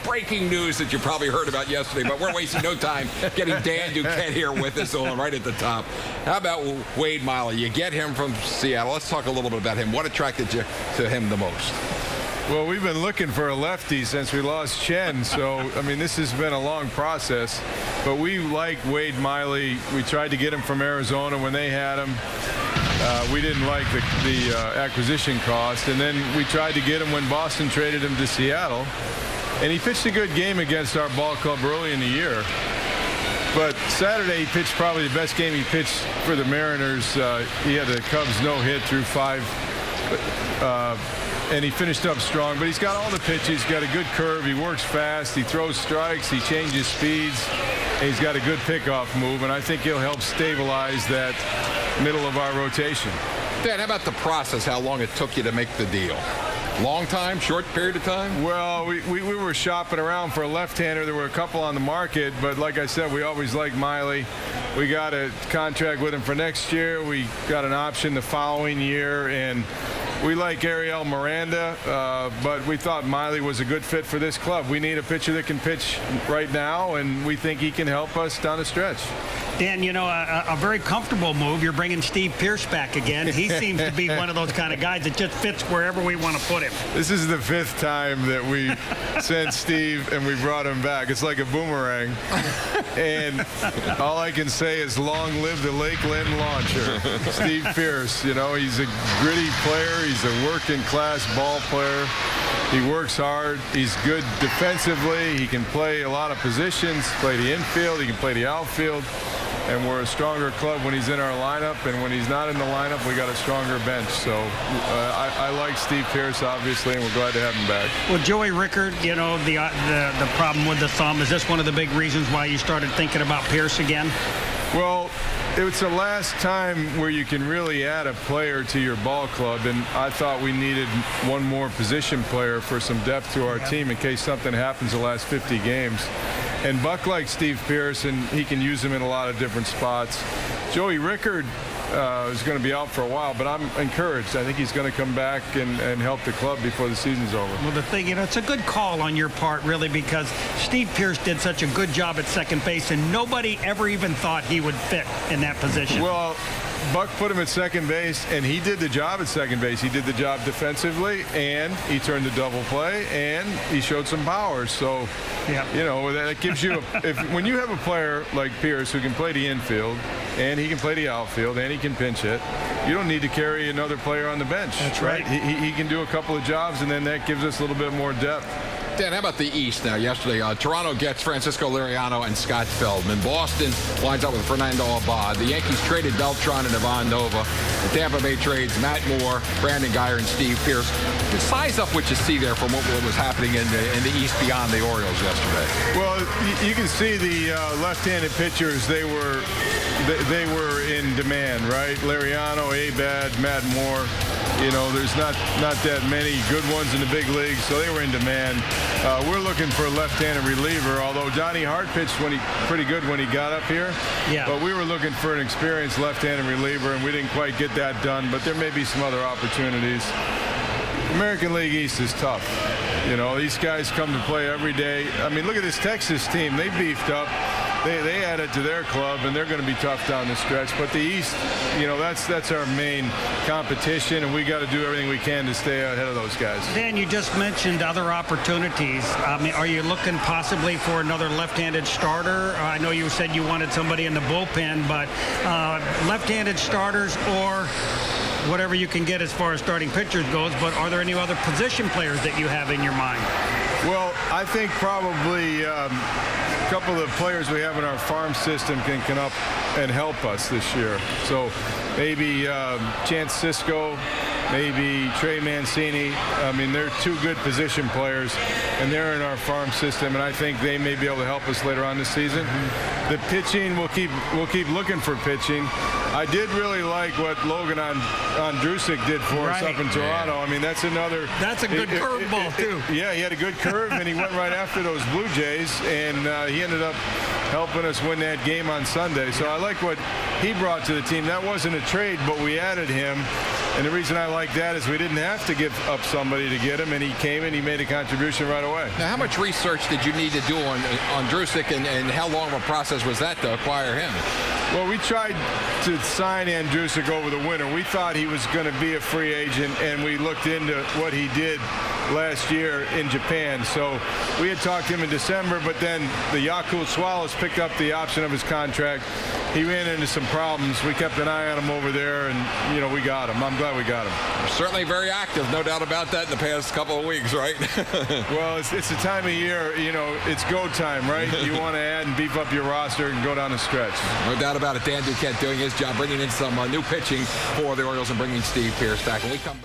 breaking news that you probably heard about yesterday, but we're wasting no time getting Dan Duquette here with us on right at the top. How about Wade Miley? You get him from Seattle. Let's talk a little bit about him. What attracted you to him the most? Well, we've been looking for a lefty since we lost Chen, so, I mean, this has been a long process. But we like Wade Miley. We tried to get him from Arizona when they had him. We didn't like the acquisition cost, and then we tried to get him when Boston traded him to Seattle. And he pitched a good game against our ball club early in the year. But Saturday, he pitched probably the best game he pitched for the Mariners. He had the Cubs no-hit through 5. And he finished up strong, but he's got all the pitches. He's got a good curve. He works fast. He throws strikes. He changes speeds. And he's got a good pickoff move, and I think he'll help stabilize that middle of our rotation. Dan, how about the process, how long it took you to make the deal? Long time, short period of time? Well, we were shopping around for a left-hander. There were a couple on the market, but like I said, we always liked Miley. We got a contract with him for next year. We got an option the following year, and we like Ariel Miranda, but we thought Miley was a good fit for this club. We need a pitcher that can pitch right now, and we think he can help us down the stretch. Dan, you know, a very comfortable move. You're bringing Steve Pearce back again. He seems to be one of those kind of guys that just fits wherever we want to put him. This is the 5th time that we sent Steve and we brought him back. It's like a boomerang. And all I can say is long live the Lakeland launcher. Steve Pearce, you know, he's a gritty player. He's a working class ball player. He works hard. He's good defensively. He can play a lot of positions, play the infield. He can play the outfield. And we're a stronger club when he's in our lineup, and when he's not in the lineup, we got a stronger bench. So I like Steve Pearce, obviously, and we're glad to have him back. Well, Joey Rickard, you know, the problem with the thumb, is this one of the big reasons why you started thinking about Pearce again? Well, it's the last time where you can really add a player to your ball club, and I thought we needed one more position player for some depth to our team in case something happens the last 50 games. And Buck likes Steve Pearce, and he can use him in a lot of different spots. Joey Rickard is going to be out for a while, but I'm encouraged. I think he's going to come back and help the club before the season's over. Well, the thing, you know, it's a good call on your part, really, because Steve Pearce did such a good job at second base, and nobody ever even thought he would fit in that position. Well, Buck put him at second base, and he did the job at second base. He did the job defensively, and he turned the double play, and he showed some power. So, you know, that gives you when you have a player like Pearce who can play the infield, and he can play the outfield, and he can pinch hit, you don't need to carry another player on the bench. That's right. He can do a couple of jobs, and then that gives us a little bit more depth. Dan, how about the East now? Yesterday, Toronto gets Francisco Liriano and Scott Feldman. Boston lines up with Fernando Abad. The Yankees traded Beltran and Ivan Nova. The Tampa Bay trades Matt Moore, Brandon Geyer, and Steve Pearce. Size up what you see there from what was happening in the East beyond the Orioles yesterday. Well, you can see the left-handed pitchers. They were in demand, right? Liriano, Abad, Matt Moore. You know, there's not that many good ones in the big leagues, so they were in demand. We're looking for a left-handed reliever, although Donnie Hart pitched pretty good when he got up here. Yeah. But we were looking for an experienced left-handed reliever, and we didn't quite get that done, but there may be some other opportunities. American League East is tough. You know, these guys come to play every day. I mean, look at this Texas team. They beefed up. They added to their club, and they're going to be tough down the stretch. But the East, you know, that's our main competition, and we got to do everything we can to stay ahead of those guys. Dan, you just mentioned other opportunities. I mean, are you looking possibly for another left-handed starter? I know you said you wanted somebody in the bullpen, but left-handed starters or whatever you can get as far as starting pitchers goes, but are there any other position players that you have in your mind? Well, I think probably a couple of the players we have in our farm system can come up and help us this year. So maybe Chance Sisco, maybe Trey Mancini. I mean, they're two good position players, and they're in our farm system, and I think they may be able to help us later on this season. The pitching, we'll keep looking for pitching. I did really like what Logan Andrusik did for us up in Toronto. I mean, that's a good curveball, too. Yeah, he had a good curve, and he went right after those Blue Jays, and he ended up helping us win that game on Sunday. So I like what he brought to the team. That wasn't a trade, but we added him. And the reason I like that is we didn't have to give up somebody to get him, and he came and he made a contribution right away. Now, how much research did you need to do on Drusick, and how long of a process was that to acquire him? Well, we tried to sign Andrusic over the winter. We thought he was going to be a free agent, and we looked into what he did last year in Japan. So we had talked to him in December, but then the Yakult Swallows picked up the option of his contract. He ran into some problems. We kept an eye on him over there, and, you know, we got him. I'm glad we got him. Certainly very active, no doubt about that, in the past couple of weeks, right? Well, it's the time of year, you know, it's go time, right? You want to add and beef up your roster and go down the stretch. No doubt about it. Dan Duquette doing his job, bringing in some new pitching for the Orioles and bringing Steve Pearce back. When we come back.